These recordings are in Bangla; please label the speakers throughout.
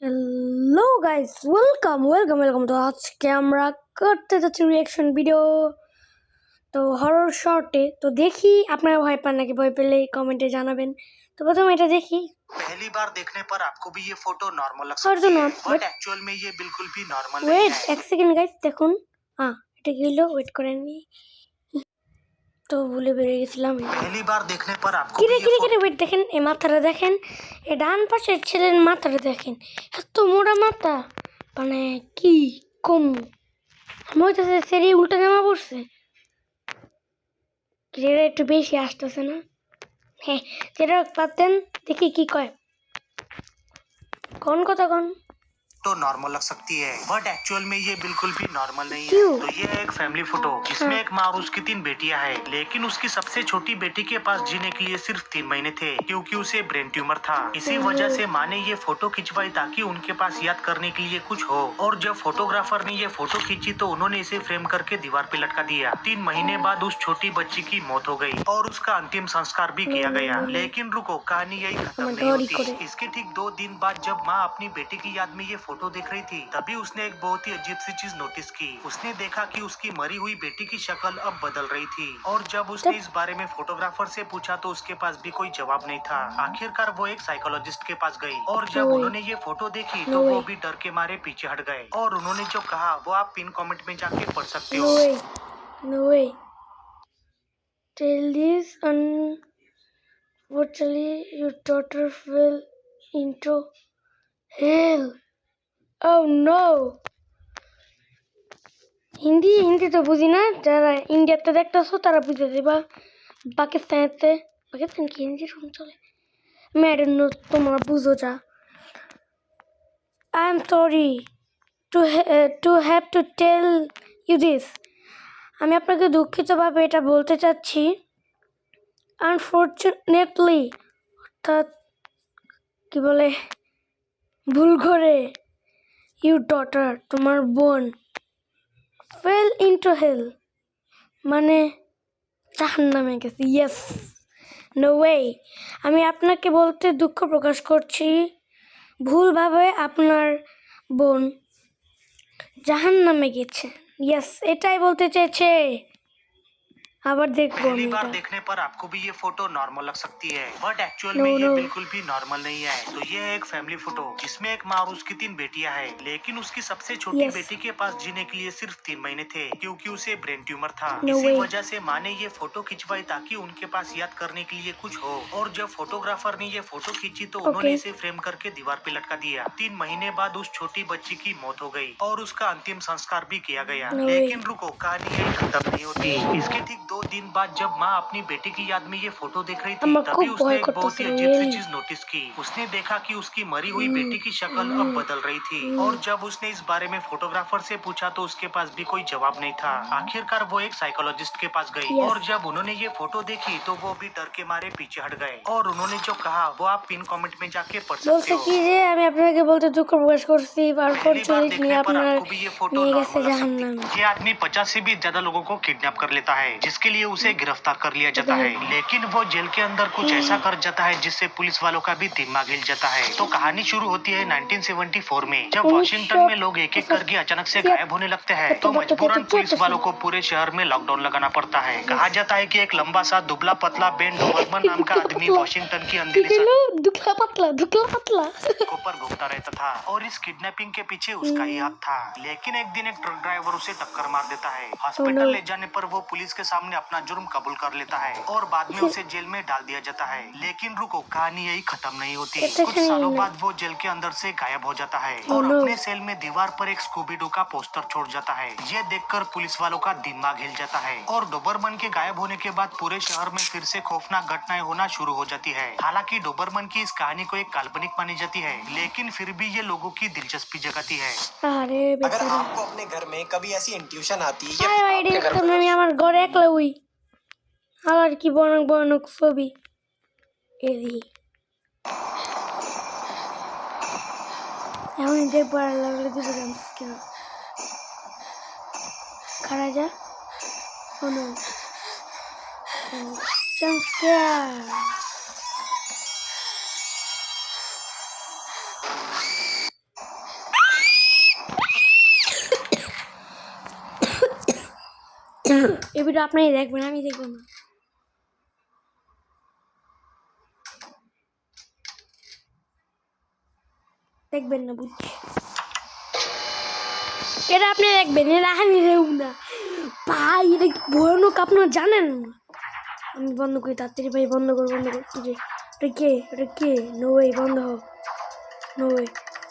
Speaker 1: হ্যালো গাইস, ওয়েলকাম তো আজকে আমরা করতে যাচ্ছি রিয়াকশন ভিডিও। তো হরর শর্টে তো দেখি আপনারা ভয় পান নাকি, ভয় পেলে কমেন্টে জানাবেন। তো প্রথমে এটা দেখি।
Speaker 2: पहली बार देखने पर आपको भी ये फोटो नॉर्मल लग सकती है, बट एक्चुअल में ये बिल्कुल भी नॉर्मल नहीं
Speaker 1: ওয়েট
Speaker 2: है।
Speaker 1: এক সেকেন্ড গাইস, দেখুন। এটা কি হলো, ওয়েট করেন। তো ভুলে বেরিয়ে গেছিলাম।
Speaker 2: पहली बार देखने पर आपको
Speaker 1: কিরে
Speaker 2: भी ये
Speaker 1: কিরে
Speaker 2: फोटो
Speaker 1: কিরে ওয়েট দেখেন, এই মাথাটা দেখেন, এই ডান পাশের ছেলের মাথাটা দেখেন, এত মোটা মাথা, মানে কি কম মনে হইতেছে সেরি উল্টা জামা পড়ছে। যেটা একটু বেশি আসতেছে না? হ্যাঁ, যেটা পাতেন দেখি কি কয়, কোন কথা কোন।
Speaker 2: नॉर्मल लग सकती है, बट एक्चुअल में ये बिल्कुल भी नॉर्मल नहीं है।
Speaker 1: क्यों?
Speaker 2: तो ये है एक फैमिली फोटो जिसमें एक माँ और उसकी 3 बेटियां हैं, लेकिन उसकी सबसे छोटी बेटी के पास जीने के लिए सिर्फ 3 महीने थे, क्योंकि उसे ब्रेन ट्यूमर था। इसी वजह से माँ ने ये फोटो खिंचवाई ताकि उनके पास याद करने के लिए कुछ हो। और जब फोटोग्राफर ने ये फोटो खींची तो उन्होंने इसे फ्रेम करके दीवार पे लटका दिया। 3 महीने बाद उस छोटी बच्ची की मौत हो गई और उसका अंतिम संस्कार भी किया गया। लेकिन रुको, कहानी यही खत्म नहीं होती। इसके ठीक 2 दिन बाद जब माँ अपनी बेटी की याद में ये फोटो देख रही थी, तभी उसने एक बहुत ही अजीब सी चीज नोटिस की। उसने देखा कि उसकी मरी हुई बेटी की शक्ल अब बदल रही थी। और जब उसने इस बारे में फोटोग्राफर से पूछा तो उसके पास भी कोई जवाब नहीं था। आखिरकार वो एक साइकोलॉजिस्ट के पास गई और जब उन्होंने ये फोटो देखी तो वो भी डर के मारे पीछे हट गए। और उन्होंने जो कहा वो आप पिन कमेंट में जाके पढ़ सकते हो।
Speaker 1: No way. Tell this unfortunately your daughter fell into hell. Oh no. Hindi তো বুঝি না, যারা ইন্ডিয়াতে দেখতেছো তারা বুঝে দেবা। পাকিস্তান কি হিন্দি শুন চলে, ম্যাডাম তোমরা বুঝো যা। I am sorry to have to tell you this. আমি আপনাকে দুঃখিতভাবে এটা বলতে চাচ্ছি। আনফর্চুনেটলি, অর্থাৎ কি বলে, ভুল করে, ইউর ডটার তোমার বোন ফেল ইনটু হেল, মানে জাহান্নামে গেছে। Yes, no way. আমি আপনাকে বলতে দুঃখ প্রকাশ করছি, ভুলভাবে আপনার বোন জাহান্নামে গেছে। ইয়েস, এটাই বলতে চেয়েছে। আবার দেখবো।
Speaker 2: पहली बार देखने पर आपको भी ये फोटो नॉर्मल लग सकती है, बट एक्चुअल में ये बिल्कुल भी नॉर्मल नहीं है। तो ये है एक फैमिली फोटो जिसमें एक माँ और उसकी 3 बेटियां हैं, लेकिन उसकी सबसे छोटी बेटी के पास जीने के लिए सिर्फ 3 महीने थे, क्योंकि उसे ब्रेन ट्यूमर था। इसी वजह से माँ ने ये फोटो खिंचवाई ताकि उनके पास याद करने के लिए कुछ हो। और जब फोटोग्राफर ने ये फोटो खींची तो उन्होंने इसे फ्रेम करके दीवार पे लटका दिया। 3 महीने बाद उस छोटी बच्ची की मौत हो गई और उसका अंतिम संस्कार भी किया गया। लेकिन रुको, कहानी यही खत्म नहीं होती। इसके ठीक 2 दिन बाद जब माँ अपनी बेटी की याद में ये फोटो देख रही थी, तभी उसने एक बहुत ही अजीब सी चीज नोटिस की। उसने देखा कि उसकी मरी हुई बेटी की शक्ल अब बदल रही थी। और जब उसने इस बारे में फोटोग्राफर से पूछा तो उसके पास भी कोई जवाब नहीं था। आखिरकार वो एक साइकोलॉजिस्ट के पास गई और जब उन्होंने ये फोटो देखी तो वो भी डर के मारे पीछे हट गए। और उन्होंने जो कहा वो आप पिन कमेंट में जाके पढ़ सकते हो।
Speaker 1: আমি আপনাকে বলতে দুঃখ প্রকাশ করছি,
Speaker 2: पहली बार देखने पर आपको भी ये फोटो नॉर्मल लग सकती है। ये आदमी 50 से भी ज्यादा लोगों को किडनैप कर लेता है, जिसके लिए उसे गिरफ्तार कर लिया जाता है, लेकिन वो जेल के अंदर कुछ ऐसा कर जाता है जिससे पुलिस वालों का भी दिमाग हिल जाता है। तो कहानी शुरू होती है 1974 में, जब वॉशिंगटन में लोग एक एक करके अचानक से गायब होने लगते हैं। तो मजबूरन पुलिस वालों को पूरे शहर में लॉकडाउन लगाना पड़ता है। कहा जाता है कि एक लंबा सा दुबला पतला बेन डोबरमन नाम का आदमी वॉशिंगटन की अंधेरी
Speaker 1: दुखला पतला
Speaker 2: पर घूमता रहता था और इस किडनैपिंग के पीछे उसका ही हाथ था। लेकिन एक दिन एक ट्रक ड्राइवर उसे टक्कर मार देता है। हॉस्पिटल ले जाने पर वो पुलिस के सामने अपना जुर्म कबूल कर लेता है और बाद में उसे जेल में डाल दिया जाता है। लेकिन रुको, कहानी यही खत्म नहीं होती। कुछ सालों बाद वो जेल के अंदर से गायब हो जाता है और अपने सेल में दीवार पर एक स्कूबी डू का पोस्टर छोड़ जाता है। ये देखकर पुलिस वालों का दिमाग हिल जाता है और डोबरमन के गायब होने के बाद पूरे शहर में फिर से खौफनाक घटनाएं होना शुरू हो जाती है। हालांकि डोबरमन की इस कहानी को एक काल्पनिक मानी जाती है, लेकिन फिर भी ये लोगों की दिलचस्पी जगाती है।
Speaker 3: अगर आपको अपने घर में कभी ऐसी इंट्यूशन आती है
Speaker 1: आपके घर में আমার ঘরে একলা হই, আর কি বনক ছবি এই এখন দেখবো, আর লাগলে দুটো জাম্পস্কেয়ার খারা যা। ও নো, জাম্পস্কেয়ার। এই ভিডিও আপনারাই দেখবেন, আমি দেখবো না। দেখবেন না, বুঝছি। এটা আপনি দেখবেন, এটা আমি দেখব না ভাই। এটা কি ভয়ানক আপনারা জানেন? আমি বন্ধ করি তাড়াতাড়ি ভাই, বন্ধ কর। এটা কে? এটা কে? নো ওয়ে, বন্ধ হোক। নো ওয়ে,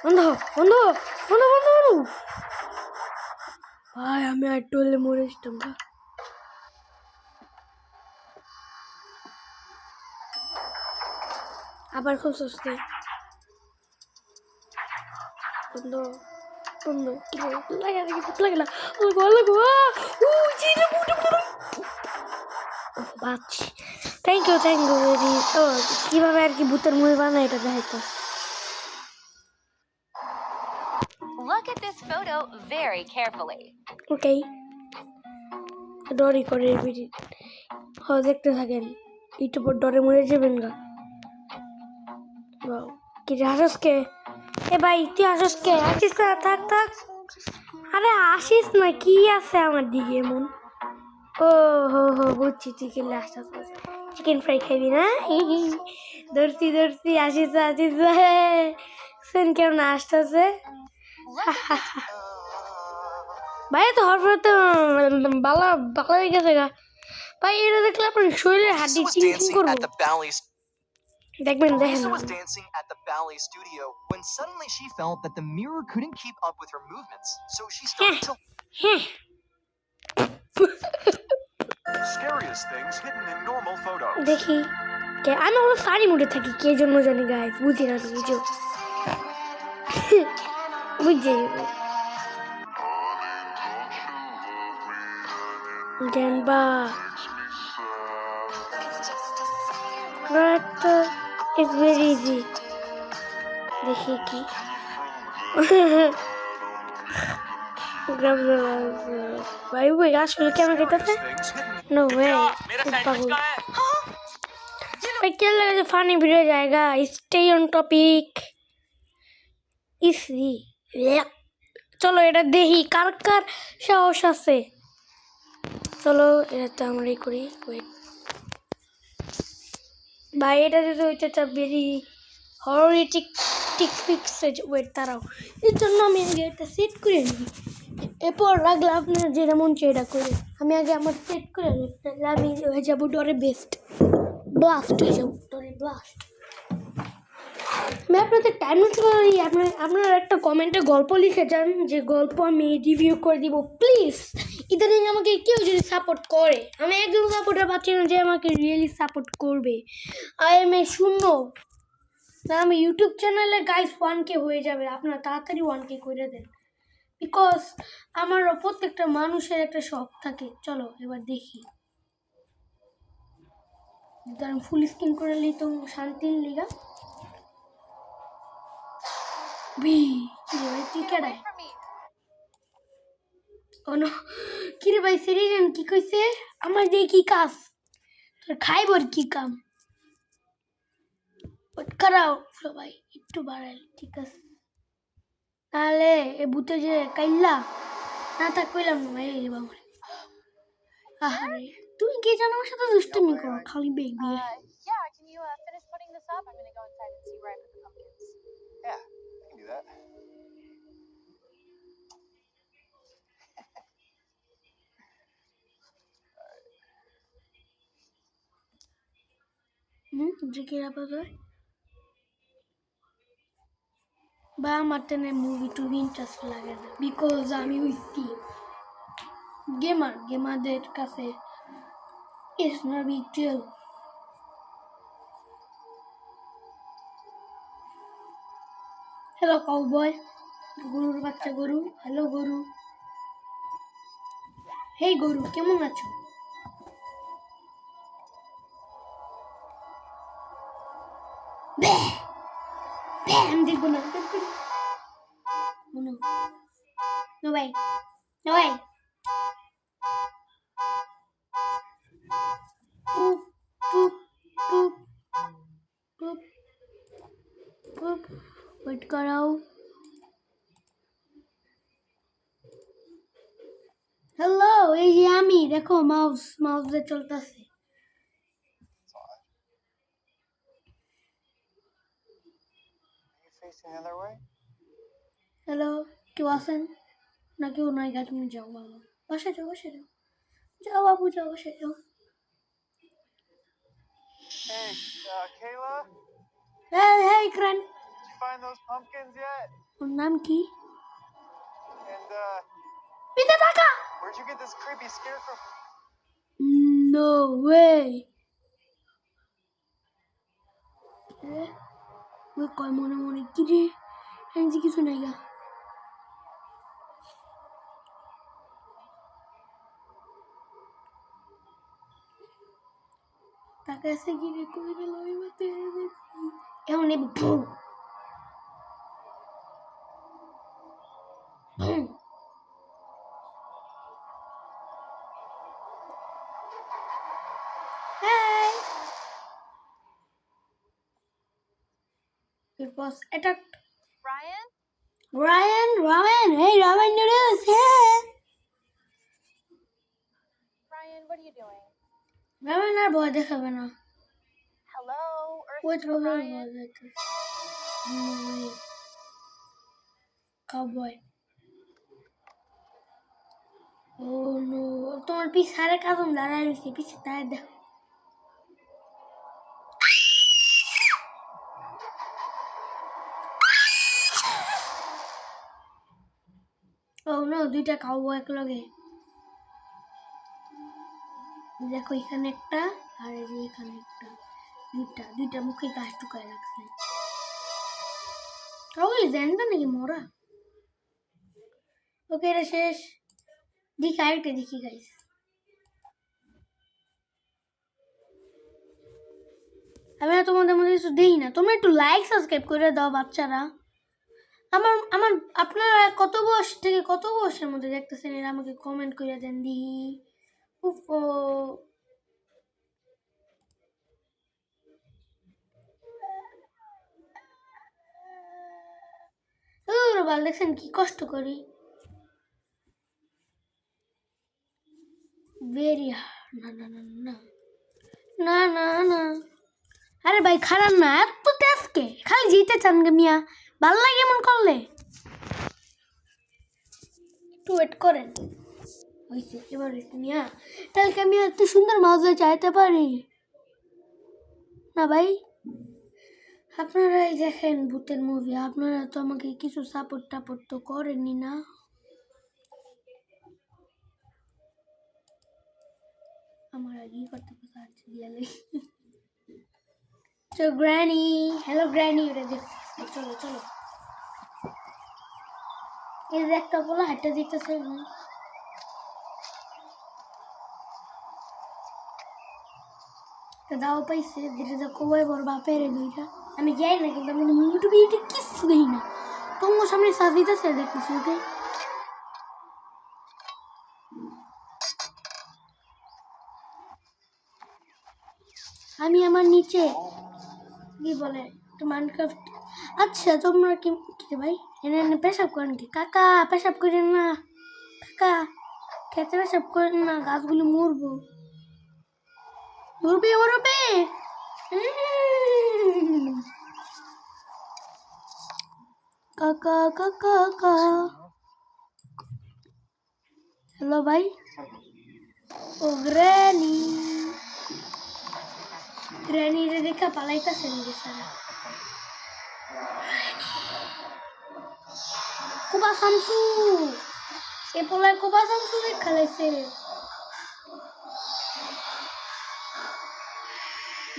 Speaker 1: বন্ধ হোক, বন্ধ হোক, বন্ধ বন্ধ বন্ধ। ভাই আমি আর টলে মরে যেতাম ভাই। আবার খুব সস্তে বন্ধ বন্ধ। কি লাগে নাকি? ভূত লাগে না? লাগো ও জিরে বুটে পুরো বাচ্চি। Thank you very. তো কিভাবে আর কি ভূতের মুভি বানায় এটা দেখাইতো।
Speaker 4: Look at this photo very carefully.
Speaker 1: ওকে, ডরি করে ভিডিও দেখতে থাকেন। ইউটিউবে ডরে মরে যাবেন গা। কি হাসস কে? এ ভাই তুই হাসস কে? আসিস না, থাক থাক। আরে আসিস না, কি আছে আমার দিকে এমন? ও হো হো, বুঝছি তুই কি লাস্ট চিকেন ফ্রাই খাইবি না? ধরছি ধরছি, আসিস আসিস। সেন কেমন আসতেছে ভাই? তো হরফর তো বালা বালা হয়ে গেছে গা ভাই। এটা দেখলে আপনার শরীরে হাড্ডি
Speaker 3: Lisa was
Speaker 1: Ching Ching
Speaker 3: dancing
Speaker 1: করবো।
Speaker 3: at the ballet.
Speaker 1: দেখবেন দেখেন
Speaker 3: Lisa
Speaker 1: না।
Speaker 3: was dancing at the ballet studio when suddenly she felt that the mirror couldn't keep up with her movements. So she started to.
Speaker 1: হ্যাঁ,
Speaker 5: Scariest things hidden in normal photos.
Speaker 1: দেখি কে। আমি ওগুলো সারি মুডে থাকি, কে জন্য জানি গাইস, বুঝি না, বুঝো বুঝছি দেন বা ইটস ভেরি ইজি। দেখি কি ভাই ভাই আসলে কেমন খেতেছে?
Speaker 5: Things hidden.
Speaker 1: নো ওয়ে, পাগল ভাই। কে লাগে ফানি ভিডিও জায়গা? Stay on topic. ইসি চলো এটা দেখি কার কার সাহস আছে। চলো এটা তো আমরাই করি। ওয়েট ভাই, এটা যদি ওইটা বেরি হরিটিক টিক ফিক্স। ওয়েট তারাও, এর জন্য আমি আগে এটা সেট করে নিই, এরপর লাগলে আপনার যেটা মন চাই এটা করে। আমি আগে আমার সেট করে নিই, তাহলে আমি হয়ে যাবো ডরে বেস্ট, ব্লাস্ট হয়ে যাবো, ডরে ব্লাস্ট। আমি আপনাদের টাইম নষ্ট করি। আপনারা একটা কমেন্টে গল্প লিখে যান, যে গল্প আমি রিভিউ করে দিব প্লিজ। ইদানিং আমাকে কেউ যদি সাপোর্ট করে, আমি একজন সাপোর্টার পাচ্ছি না যে আমাকে রিয়েলি সাপোর্ট করবে। আই এম এ শূন্য না। আমি ইউটিউব চ্যানেলে গাইস 1K হয়ে যাবে, আপনারা তাড়াতাড়ি 1K করে দেন, বিকজ আমার প্রত্যেকটা মানুষের একটা শখ থাকে। চলো এবার দেখি, আমি ফুল স্ক্রিন করে নিই তো শান্তির লিগা। কিরে ভাই সিরিয়ান কি কইছে? আমার দিয়ে কি কাজ? তোর খাইবর কি কাম? করাও সবাই একটু বাড়াই, ঠিক আছে? তাহলে এ ভূতে যে কাইল্লা না থাক কইলাম না ভাই। রে বাবা, আহারে তুমি কি জানো আমার সাথে দুষ্টুমি করো খালি বেগ দিয়ে।
Speaker 4: Yeah, can you finish putting this up? I'm gonna go inside and see where I put the pumpkins.
Speaker 5: Yeah, I can do that.
Speaker 1: যে আপাতত বা আমার তেনে মুভি টুভি ইন্টারেস্ট লাগে না, বিকজ আমি হইছি গেমারদের কাছে it's not big deal. Hello cowboy, গরুর বাচ্চা গরু। হ্যালো গরু, হেই গরু, কেমন আছো? আমি দেখবো না, নো ভাই, নো ভাই। পুপ পুপ পুপ পুপ পুপ। ওয়েট করাও। হ্যালো এই যে আমি দেখো মাউস মাউসে চলতেছে।
Speaker 3: Are you facing the other way?
Speaker 1: Hello, কেউ আছেন? না কেউ নাই গা, তুমি যাও বাবা, বসে যাও বসে যাও, যাও বাবু যাও বসে যাও।
Speaker 3: Hey, Kayla,
Speaker 1: হ্যাঁ হ্যাঁ ইকরান,
Speaker 3: did you find those pumpkins yet?
Speaker 1: ওর নাম কি?
Speaker 3: And
Speaker 1: পিতা টাকা।
Speaker 3: where'd you get this creepy scarecrow?
Speaker 1: No way. ওই কয় মনে মনে কি রে, এনজি কিছু নাই গা। টাকা এসে গিয়ে কই গেল ওই মতে এমন এই boom boom. Hey! It was attacked.
Speaker 4: Ryan?
Speaker 1: Ryan, hey, Ryan noodles, yeah.
Speaker 4: Ryan, what are you doing?
Speaker 1: Ryan আর ভয় দেখাবে না।
Speaker 4: Hello? Earth
Speaker 1: Wait,
Speaker 4: Girl
Speaker 1: Ryan
Speaker 4: Ryan?
Speaker 1: ভয় দেখাবে। No way. Cowboy. Oh no, তোমার পিছারে কাজম দাঁড়ায় রয়েছে, পিছে তাই দেখো। Oh no, দুইটা cowboy এক লগে। দেখো এখানে একটা আর এই যে এখানে একটা, দুইটা মুখে গাছ টুকায় রাখছে। ওগুলি জানতো নাকি মোরা? ওকে এটা শেষ, দেখি আরেকটা দেখি গাইস। আমি না তোমাদের মধ্যে কিছু দিই না, তোমরা একটু লাইক সাবস্ক্রাইব করে দাও বাচ্চারা। আমার আমার আপনারা কত বয়স থেকে কত বয়সের মধ্যে দেখতেছেন এরা আমাকে কমেন্ট করে দেন দি। উফ ও বাল, দেখছেন কি কষ্ট করি, ভেরি না না না না না না না। আরে ভাই খারাপ না, এত তেজকে খালি জিতে চান গে মিয়া, ভাল লাগে এমন করলে। একটু ওয়েট করেন, হয়েছে এবার হয়েছে মিয়া, তাহলে আমি এত সুন্দর মজা চাইতে পারি না ভাই। আপনারাই দেখেন ভূতের মুভি, আপনারা তো আমাকে কিছু সাপোর্ট টাপোর্ট তো করেননি না। আমার আগেই করতে পারছি দিয়ালে। তো গ্র্যানি, হ্যালো গ্র্যানি, ওটা দেখ, চলো চলো। এই যে একটা বলো হাইটটা দেখতেছে, দাও পাইছে যেটা যা কবাই বড় বাপের দুইটা। আমি যাই না কিন্তু আমি ইউটিউবে কিছু দেখি না, তোমার সামনে সাজ দিতেছে দেখতেছি। ওকে আমি আমার নিচে কি বলে একটু মাইনক্রাফট। আচ্ছা তোমরা কি কি ভাই এনে এনে পেশাব করেন কি? কাকা পেশাব করেন না, কাকা খেতে পেশাব করেন না, গাছগুলি মরবো, মরবে মরবে। কাকা কাকা কাকা, হ্যালো ভাই। ও গ্র্যানি, গ্র্যানি রে দেখা পালাইতাছে নিজে সারা। কোবা শামসু, এ পোলায় কোবা শামসু দেখা লাইছে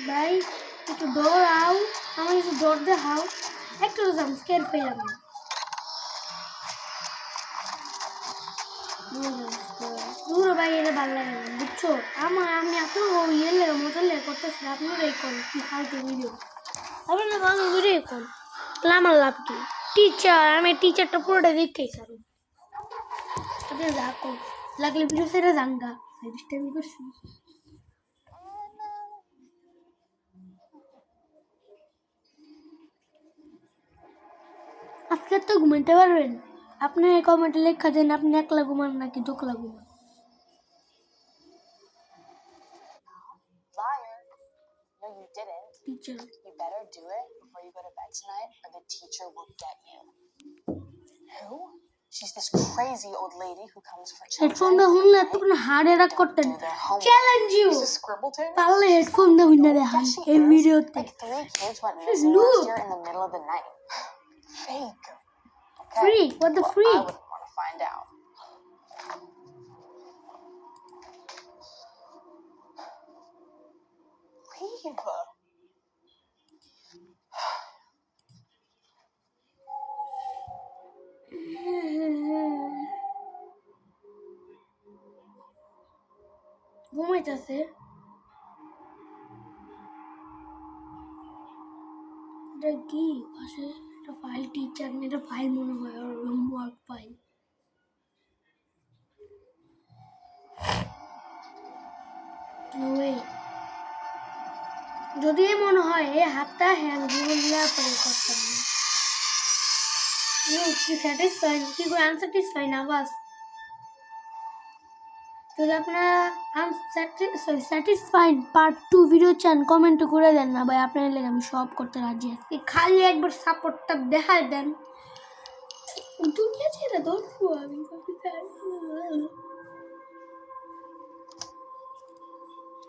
Speaker 1: ভাই। একটু দৌড়াও, আমার একটু দৌড় দেখাও, একটু জাম্পস্কেয়ার পেলাম না। দূর ভাই, এটা ভালো লাগে না বুঝছো। আমি আপনার ইয়ে লেগে মতো লেগে করতেছি, আপনারা এই কোন কি ফালতু ভিডিও, আপনারা ভালো ভিডিও কোন, আমার লাভ কি? টিচার, আমি টিচারটা পুরোটা দেখেই সারো, আপনি রাখো, লাগলে ভিডিও সেটা জানগা সাইডস্টাইল করছি। আজকে তো ঘুমাইতে পারবেন, আপনি কমেন্টে লেখা দেন আপনি একলা ঘুমান নাকি দোকলা ঘুমান। Teacher
Speaker 4: You better do it before you go to bed tonight, or the teacher will get you. Who? She's this crazy old lady who comes for
Speaker 1: headphone
Speaker 4: children
Speaker 1: দা
Speaker 4: at
Speaker 1: শুনলে
Speaker 4: night.
Speaker 1: এতক্ষণ হার্ট অ্যাটাক
Speaker 4: Don't
Speaker 1: করতেন
Speaker 4: do their homework.
Speaker 1: Challenge you
Speaker 3: This is Scribble Tail?
Speaker 1: পারলে হেডফোন দা শুনলে দেখান
Speaker 4: Yeah, she
Speaker 1: এই
Speaker 4: is.
Speaker 1: ভিডিওতে
Speaker 4: Like 3 kids went missing
Speaker 1: Look.
Speaker 4: last year in the middle of the night.
Speaker 3: Fake.
Speaker 4: Okay.
Speaker 1: Freak, what the
Speaker 4: well,
Speaker 1: freak?
Speaker 4: I wouldn't want to find out.
Speaker 3: Leave.
Speaker 1: ঘুমাইতেছে এটা কি পাশে একটা ফাইল টিচার না এটা ফাইল মনে হয় আর হোমওয়ার্ক ফাইল যদি মনে হয় এই হাতটা হ্যান্ড দিয়ে প্লে করতাম না কি স্যাটিসফাই কি করে আনস্যাটিসফাই না বাস যদি আপনারা স্যাটিসফাইড পার্ট 2 ভিডিও চান কমেন্ট করে দেন না ভাই আপনার লেগে আমি সব করতে রাজি আছি খালি একবার সাপোর্টটা দেখায় দেন দুনিয়া ছেড়ে ধরবো আমি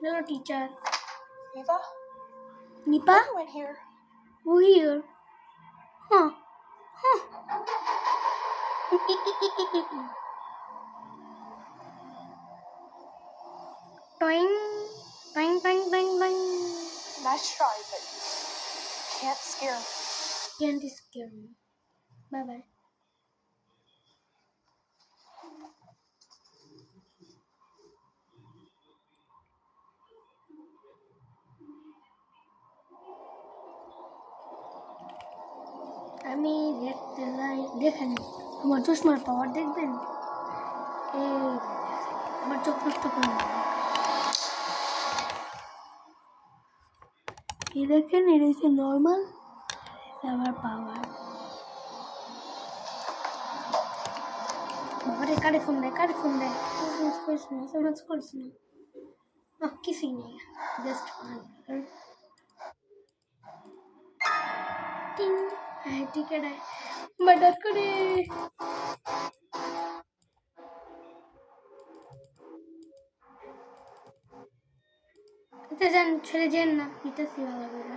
Speaker 1: hello teacher
Speaker 3: Eva?
Speaker 1: Nipa
Speaker 3: You in here?
Speaker 1: Here হ্যাঁ হ্যাঁ Toing, toing, toing, toing, toing.
Speaker 3: Nice try, but can't scare me.
Speaker 1: Can't scare me. Bye bye. আমি দেখতে যাই দেখেন আমার চশমার পাওয়ার দেখবেন এই আমার চোখ নষ্ট করে এই দেখেন এটা হচ্ছে নর্মাল আবার পাওয়ার বাবারে কারে ফোন দেয় করিস না কিছুই নেই জাস্ট টিং টিকেট আয় বাটার করে যান ছেড়ে যান না নিতেছি ভালো করে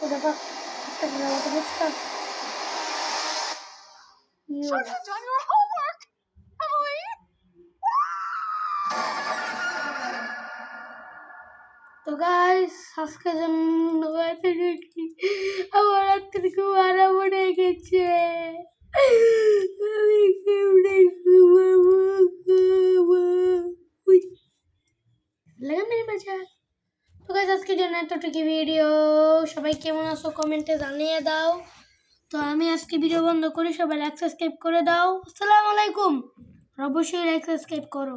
Speaker 1: Udah pak, kita berapa terus pak?
Speaker 3: Should have done your homework, Emily.
Speaker 1: তো গাইস আজকের জন্য এত দেখি আমার হাত থেকে খুব আরাম হয়ে গেছে আমি কেমনে লাগা মেরে বাজা তো গাইস আজকের জন্য এতটুকু ভিডিও সবাই কেমন আছো কমেন্টে জানিয়ে দাও তো আমি আজকে ভিডিও বন্ধ করি সবাই লাইক সাবস্ক্রাইব করে দাও আসসালামু আলাইকুম অবশ্যই লাইক সাবস্ক্রাইব করো